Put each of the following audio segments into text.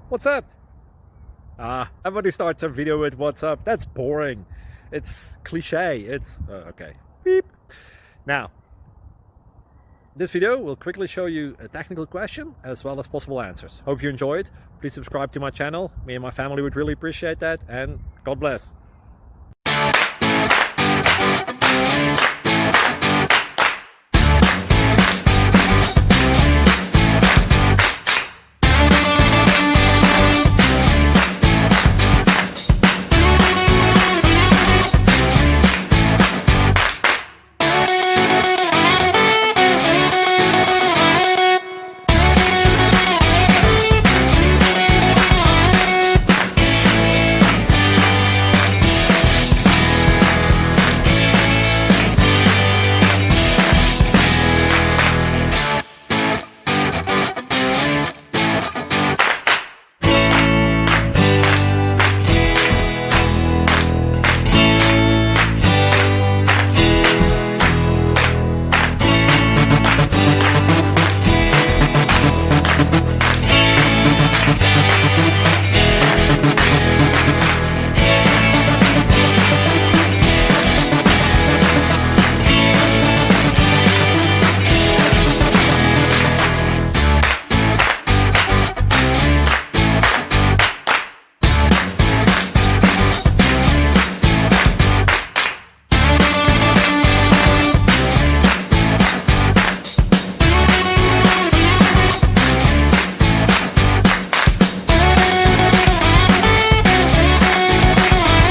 What's up? Everybody starts a video with what's up. That's boring. It's cliche. It's okay. Beep. Now, this video will quickly show you a technical question as well as possible answers. Hope you enjoyed. Please subscribe to my channel. Me and my family would really appreciate that, and God bless.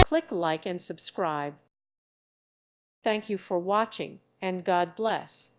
Click like and subscribe. Thank you for watching, and God bless.